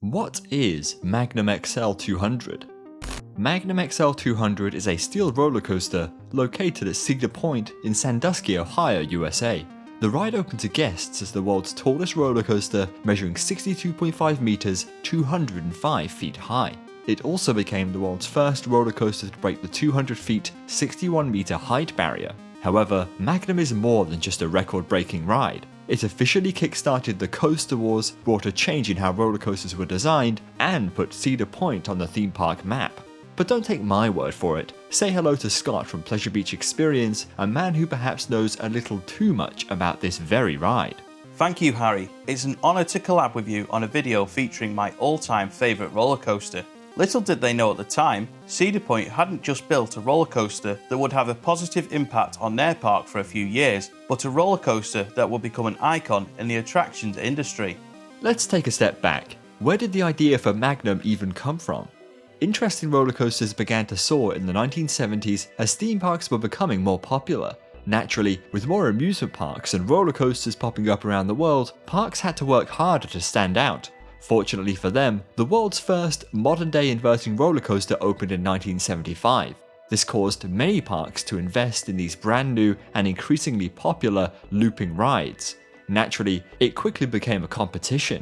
What is Magnum XL-200? Magnum XL-200 is a steel roller coaster located at Cedar Point in Sandusky, Ohio, USA. The ride opened to guests as the world's tallest roller coaster, measuring 62.5 meters, 205 feet high. It also became the world's first roller coaster to break the 200 feet, 61 meter height barrier. However, Magnum is more than just a record-breaking ride. It officially kickstarted the Coaster Wars, brought a change in how roller coasters were designed, and put Cedar Point on the theme park map. But don't take my word for it. Say hello to Scott from Pleasure Beach Experience, a man who perhaps knows a little too much about this very ride. Thank you, Harry. It's an honour to collab with you on a video featuring my all-time favourite roller coaster. Little did they know at the time, Cedar Point hadn't just built a roller coaster that would have a positive impact on their park for a few years, but a roller coaster that would become an icon in the attractions industry. Let's take a step back. Where did the idea for Magnum even come from? Interest in roller coasters began to soar in the 1970s as theme parks were becoming more popular. Naturally, with more amusement parks and roller coasters popping up around the world, parks had to work harder to stand out. Fortunately for them, the world's first modern-day inverting roller coaster opened in 1975. This caused many parks to invest in these brand new and increasingly popular looping rides. Naturally, it quickly became a competition.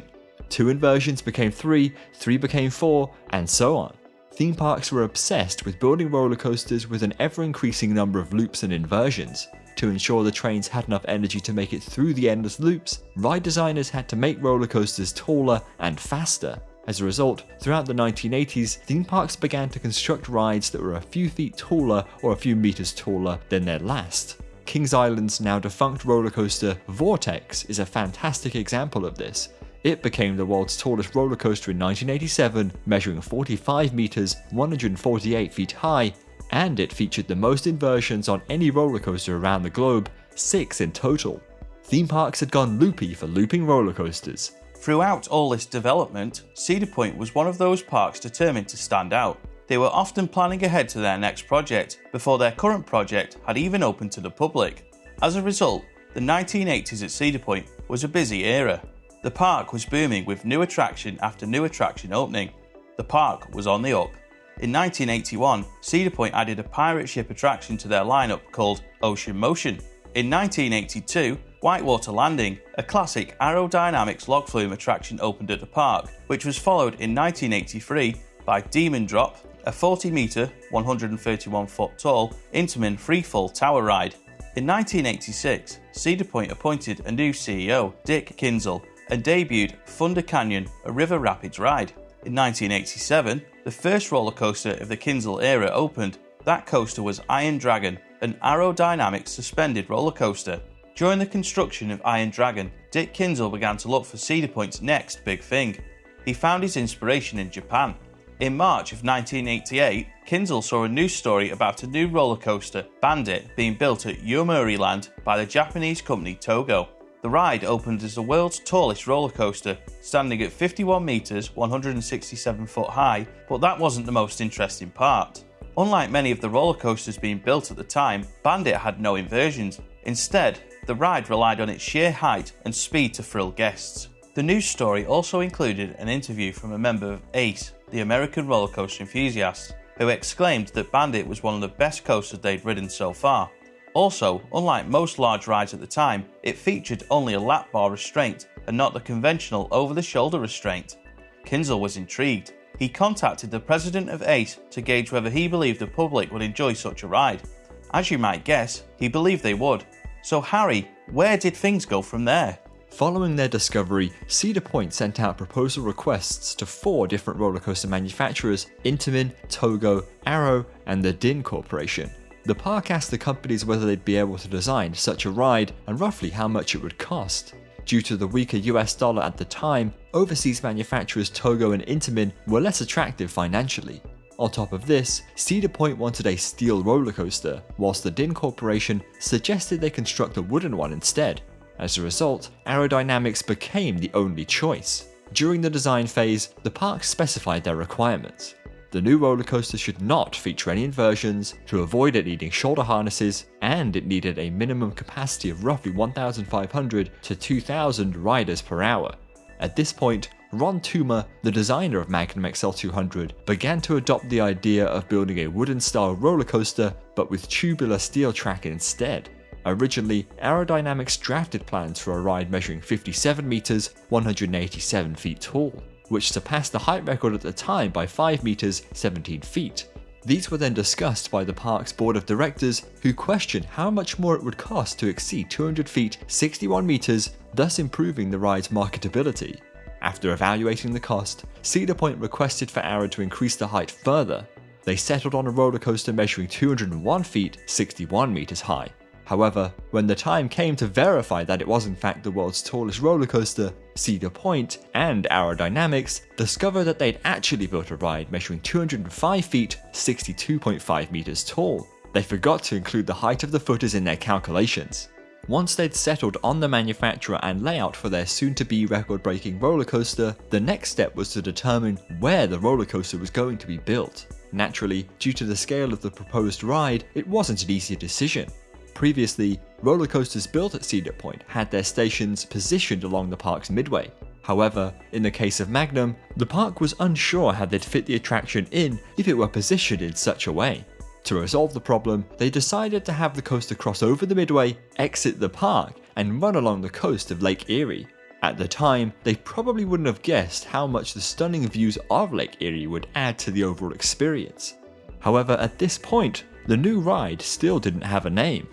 2 inversions became 3, 3 became 4, and so on. Theme parks were obsessed with building roller coasters with an ever-increasing number of loops and inversions. To ensure the trains had enough energy to make it through the endless loops, ride designers had to make roller coasters taller and faster. As a result, throughout the 1980s, theme parks began to construct rides that were a few feet taller or a few meters taller than their last. Kings Island's now defunct roller coaster, Vortex, is a fantastic example of this. It became the world's tallest roller coaster in 1987, measuring 45 meters, 148 feet high, and it featured the most inversions on any roller coaster around the globe, 6 in total. Theme parks had gone loopy for looping roller coasters. Throughout all this development, Cedar Point was one of those parks determined to stand out. They were often planning ahead to their next project before their current project had even opened to the public. As a result, the 1980s at Cedar Point was a busy era. The park was booming with new attraction after new attraction opening. The park was on the up. In 1981, Cedar Point added a pirate ship attraction to their lineup called Ocean Motion. In 1982, Whitewater Landing, a classic aerodynamics log flume attraction, opened at the park, which was followed in 1983 by Demon Drop, a 40-metre, 131-foot tall Intamin freefall tower ride. In 1986, Cedar Point appointed a new CEO, Dick Kinzel, and debuted Thunder Canyon, a river rapids ride. In 1987, the first roller coaster of the Kinzel era opened. That coaster was Iron Dragon, an aerodynamic suspended roller coaster. During the construction of Iron Dragon, Dick Kinzel began to look for Cedar Point's next big thing. He found his inspiration in Japan. In March of 1988, Kinzel saw a news story about a new roller coaster, Bandit, being built at Yomiuri Land by the Japanese company Togo. The ride opened as the world's tallest roller coaster, standing at 51 meters, 167 foot high, but that wasn't the most interesting part. Unlike many of the roller coasters being built at the time, Bandit had no inversions. Instead, the ride relied on its sheer height and speed to thrill guests. The news story also included an interview from a member of ACE, the American roller coaster enthusiasts, who exclaimed that Bandit was one of the best coasters they'd ridden so far. Also, unlike most large rides at the time, it featured only a lap bar restraint and not the conventional over-the-shoulder restraint. Kinzel was intrigued. He contacted the president of ACE to gauge whether he believed the public would enjoy such a ride. As you might guess, he believed they would. So Harry, where did things go from there? Following their discovery, Cedar Point sent out proposal requests to 4 different roller coaster manufacturers: Intamin, Togo, Arrow, and the Din Corporation. The park asked the companies whether they'd be able to design such a ride and roughly how much it would cost. Due to the weaker US dollar at the time, overseas manufacturers Togo and Intamin were less attractive financially. On top of this, Cedar Point wanted a steel roller coaster, whilst the Din Corporation suggested they construct a wooden one instead. As a result, aerodynamics became the only choice. During the design phase, the park specified their requirements. The new roller coaster should not feature any inversions, to avoid it needing shoulder harnesses, and it needed a minimum capacity of roughly 1,500 to 2,000 riders per hour. At this point, Ron Toomer, the designer of Magnum XL-200, began to adopt the idea of building a wooden-style roller coaster but with tubular steel track instead. Originally, Aerodynamics drafted plans for a ride measuring 57 meters, 187 feet tall, which surpassed the height record at the time by 5 meters, 17 feet. These were then discussed by the park's board of directors, who questioned how much more it would cost to exceed 200 feet, 61 meters, thus improving the ride's marketability. After evaluating the cost, Cedar Point requested for Arrow to increase the height further. They settled on a roller coaster measuring 201 feet, 61 meters high. However, when the time came to verify that it was in fact the world's tallest roller coaster, Cedar Point and Aerodynamics discovered that they'd actually built a ride measuring 205 feet, 62.5 meters tall. They forgot to include the height of the footers in their calculations. Once they'd settled on the manufacturer and layout for their soon-to-be record-breaking roller coaster, the next step was to determine where the roller coaster was going to be built. Naturally, due to the scale of the proposed ride, it wasn't an easy decision. Previously, roller coasters built at Cedar Point had their stations positioned along the park's midway. However, in the case of Magnum, the park was unsure how they'd fit the attraction in if it were positioned in such a way. To resolve the problem, they decided to have the coaster cross over the midway, exit the park, and run along the coast of Lake Erie. At the time, they probably wouldn't have guessed how much the stunning views of Lake Erie would add to the overall experience. However, at this point, the new ride still didn't have a name.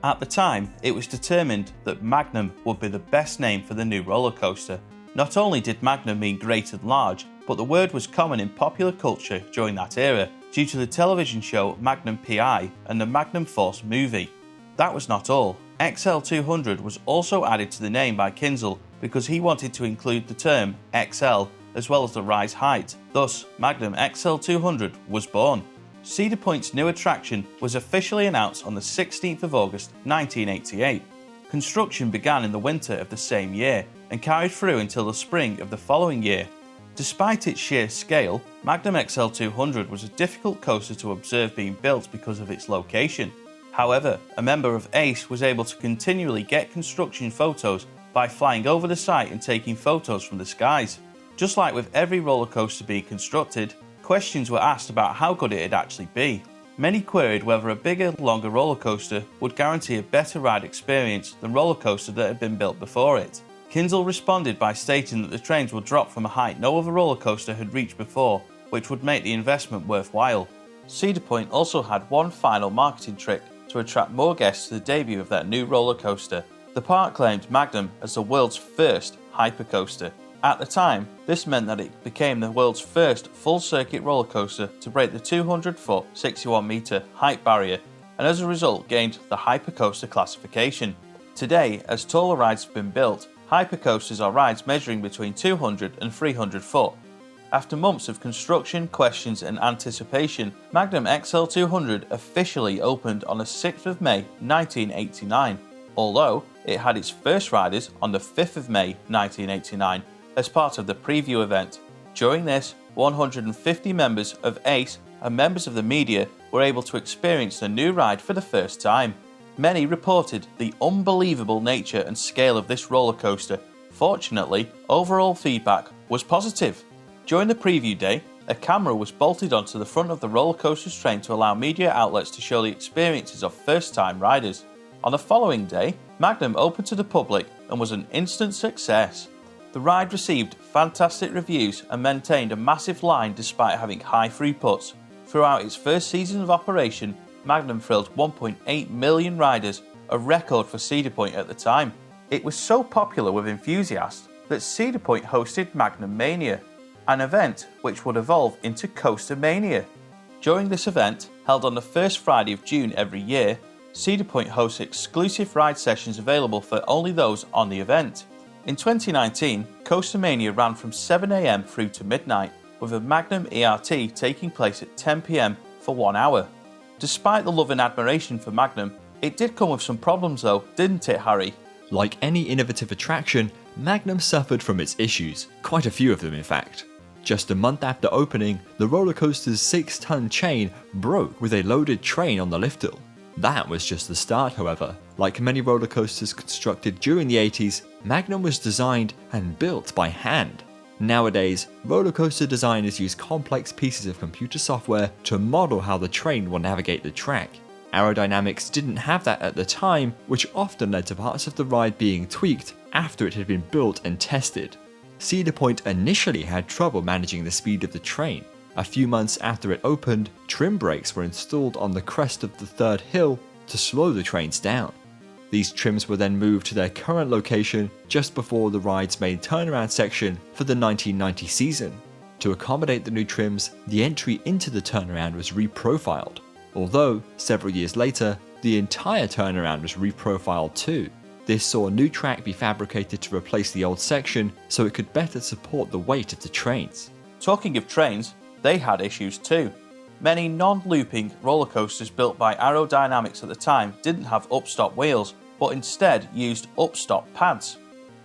At the time, it was determined that Magnum would be the best name for the new roller coaster. Not only did Magnum mean great and large, but the word was common in popular culture during that era due to the television show Magnum PI and the Magnum Force movie. That was not all. XL-200 was also added to the name by Kinzel because he wanted to include the term XL as well as the ride's height. Thus, Magnum XL-200 was born. Cedar Point's new attraction was officially announced on the 16th of August 1988. Construction began in the winter of the same year and carried through until the spring of the following year. Despite its sheer scale, Magnum XL-200 was a difficult coaster to observe being built because of its location. However, a member of ACE was able to continually get construction photos by flying over the site and taking photos from the skies. Just like with every roller coaster being constructed, questions were asked about how good it'd actually be. Many queried whether a bigger, longer roller coaster would guarantee a better ride experience than roller coasters that had been built before it. Kinzel responded by stating that the trains would drop from a height no other roller coaster had reached before, which would make the investment worthwhile. Cedar Point also had one final marketing trick to attract more guests to the debut of their new roller coaster. The park claimed Magnum as the world's first hypercoaster. At the time, this meant that it became the world's first full-circuit roller coaster to break the 200-foot, 61-meter height barrier, and as a result gained the hypercoaster classification. Today, as taller rides have been built, hypercoasters are rides measuring between 200 and 300 foot. After months of construction, questions and anticipation, Magnum XL-200 officially opened on the 6th of May 1989, although it had its first riders on the 5th of May 1989 as part of the preview event. During this, 150 members of ACE and members of the media were able to experience the new ride for the first time. Many reported the unbelievable nature and scale of this roller coaster. Fortunately, overall feedback was positive. During the preview day, a camera was bolted onto the front of the roller coaster's train to allow media outlets to show the experiences of first-time riders. On the following day, Magnum opened to the public and was an instant success. The ride received fantastic reviews and maintained a massive line despite having high throughputs. Throughout its first season of operation, Magnum thrilled 1.8 million riders, a record for Cedar Point at the time. It was so popular with enthusiasts that Cedar Point hosted Magnum Mania, an event which would evolve into Coaster Mania. During this event, held on the first Friday of June every year, Cedar Point hosts exclusive ride sessions available for only those on the event. In 2019, Coaster Mania ran from 7 AM through to midnight, with a Magnum ERT taking place at 10 PM for 1 hour. Despite the love and admiration for Magnum, it did come with some problems though, didn't it, Harry? Like any innovative attraction, Magnum suffered from its issues, quite a few of them in fact. Just a month after opening, the roller coaster's 6-ton chain broke with a loaded train on the lift hill. That was just the start, however. Like many roller coasters constructed during the 80s, Magnum was designed and built by hand. Nowadays, roller coaster designers use complex pieces of computer software to model how the train will navigate the track. Aerodynamics didn't have that at the time, which often led to parts of the ride being tweaked after it had been built and tested. Cedar Point initially had trouble managing the speed of the train. A few months after it opened, trim brakes were installed on the crest of the third hill to slow the trains down. These trims were then moved to their current location just before the ride's main turnaround section for the 1990 season. To accommodate the new trims, the entry into the turnaround was reprofiled, although several years later, the entire turnaround was reprofiled too. This saw a new track be fabricated to replace the old section so it could better support the weight of the trains. Talking of trains, they had issues too. Many non-looping roller coasters built by Aerodynamics at the time didn't have upstop wheels, but instead used upstop pads.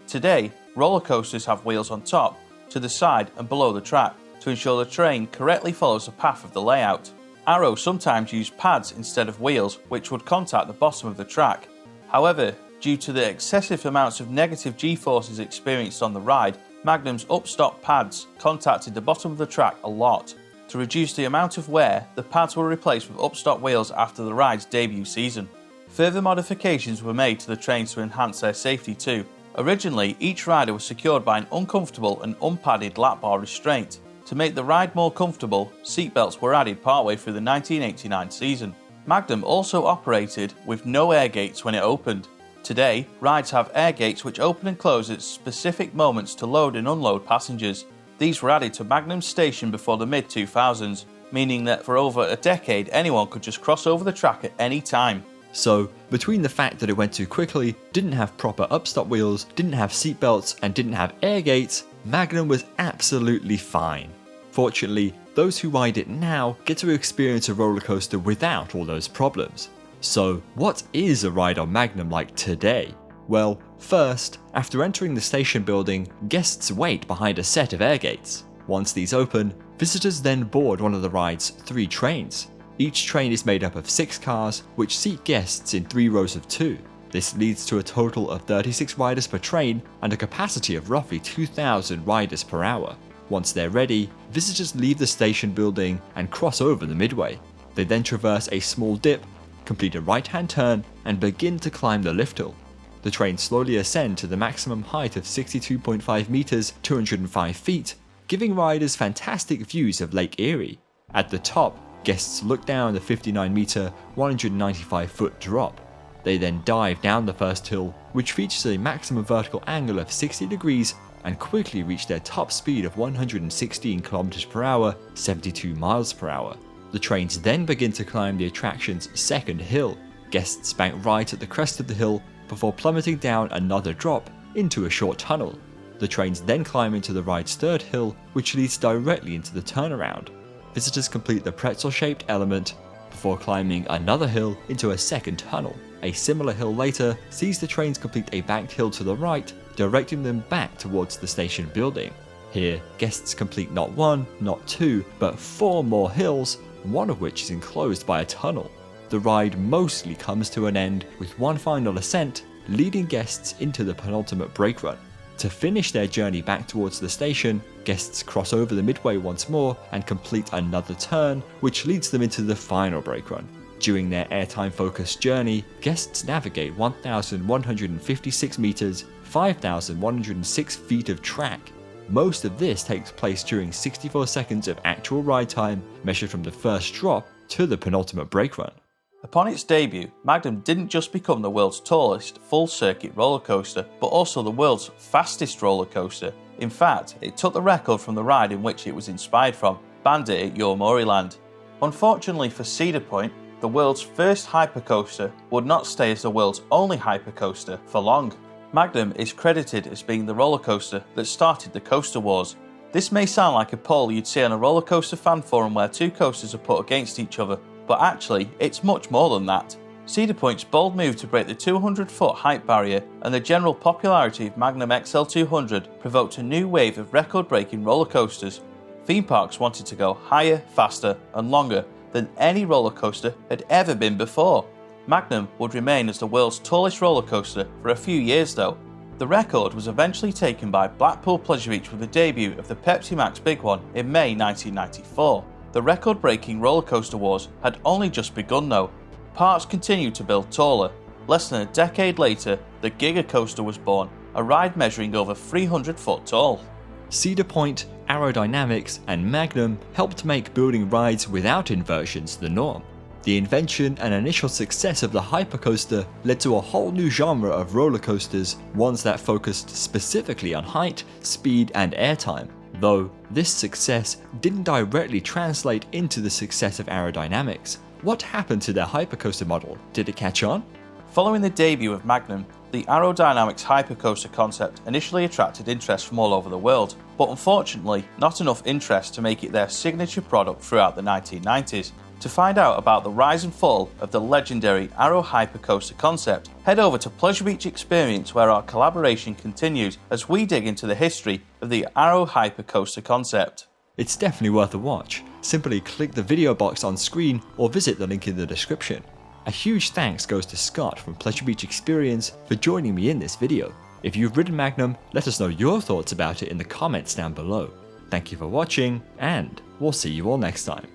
Today, roller coasters have wheels on top, to the side and below the track to ensure the train correctly follows the path of the layout. Arrow sometimes used pads instead of wheels, which would contact the bottom of the track. However, due to the excessive amounts of negative G-forces experienced on the ride, Magnum's upstop pads contacted the bottom of the track a lot. To reduce the amount of wear, the pads were replaced with upstop wheels after the ride's debut season. Further modifications were made to the trains to enhance their safety too. Originally, each rider was secured by an uncomfortable and unpadded lap bar restraint. To make the ride more comfortable, seatbelts were added partway through the 1989 season. Magnum also operated with no air gates when it opened. Today, rides have air gates which open and close at specific moments to load and unload passengers. These were added to Magnum's station before the mid-2000s, meaning that for over a decade anyone could just cross over the track at any time. So, between the fact that it went too quickly, didn't have proper upstop wheels, didn't have seatbelts, and didn't have air gates, Magnum was absolutely fine. Fortunately, those who ride it now get to experience a roller coaster without all those problems. So, what is a ride on Magnum like today? Well, first, after entering the station building, guests wait behind a set of air gates. Once these open, visitors then board one of the ride's 3 trains. Each train is made up of 6 cars, which seat guests in 3 rows of 2. This leads to a total of 36 riders per train and a capacity of roughly 2,000 riders per hour. Once they're ready, visitors leave the station building and cross over the midway. They then traverse a small dip, complete a right-hand turn, and begin to climb the lift hill. The trains slowly ascend to the maximum height of 62.5 meters, 205 feet, giving riders fantastic views of Lake Erie. At the top, guests look down the 59-meter, 195-foot drop. They then dive down the first hill, which features a maximum vertical angle of 60 degrees, and quickly reach their top speed of 116 km per hour, 72 miles per hour. The trains then begin to climb the attraction's second hill. Guests bank right at the crest of the hill before plummeting down another drop into a short tunnel. The trains then climb into the ride's third hill, which leads directly into the turnaround. Visitors complete the pretzel-shaped element before climbing another hill into a second tunnel. A similar hill later sees the trains complete a banked hill to the right, directing them back towards the station building. Here, guests complete not 1, not 2, but 4 more hills, one of which is enclosed by a tunnel. The ride mostly comes to an end with one final ascent, leading guests into the penultimate brake run. To finish their journey back towards the station, guests cross over the midway once more and complete another turn, which leads them into the final brake run. During their airtime-focused journey, guests navigate 1,156 meters, 5,106 feet of track. Most of this takes place during 64 seconds of actual ride time, measured from the first drop to the penultimate brake run. Upon its debut, Magnum didn't just become the world's tallest full-circuit roller coaster, but also the world's fastest roller coaster. In fact, it took the record from the ride in which it was inspired from, Bandit at Yomiuriland. Unfortunately for Cedar Point, the world's first hypercoaster would not stay as the world's only hypercoaster for long. Magnum is credited as being the roller coaster that started the coaster wars. This may sound like a poll you'd see on a roller coaster fan forum where 2 coasters are put against each other, but actually it's much more than that. Cedar Point's bold move to break the 200-foot height barrier and the general popularity of Magnum XL-200 provoked a new wave of record-breaking roller coasters. Theme parks wanted to go higher, faster and longer than any roller coaster had ever been before. Magnum would remain as the world's tallest roller coaster for a few years though. The record was eventually taken by Blackpool Pleasure Beach with the debut of the Pepsi Max Big One in May 1994. The record-breaking roller coaster wars had only just begun though. Parks continued to build taller. Less than a decade later, the Giga Coaster was born, a ride measuring over 300 foot tall. Cedar Point, Aerodynamics, and Magnum helped make building rides without inversions the norm. The invention and initial success of the hypercoaster led to a whole new genre of roller coasters, ones that focused specifically on height, speed, and airtime. Though this success didn't directly translate into the success of aerodynamics. What happened to their hypercoaster model? Did it catch on? Following the debut of Magnum, the aerodynamics hypercoaster concept initially attracted interest from all over the world, but unfortunately not enough interest to make it their signature product throughout the 1990s. To find out about the rise and fall of the legendary Aero Hypercoaster concept, head over to Pleasure Beach Experience, where our collaboration continues as we dig into the history of the Aero Hypercoaster concept. It's definitely worth a watch. Simply click the video box on screen or visit the link in the description. A huge thanks goes to Scott from Pleasure Beach Experience for joining me in this video. If you've ridden Magnum, let us know your thoughts about it in the comments down below. Thank you for watching, and we'll see you all next time.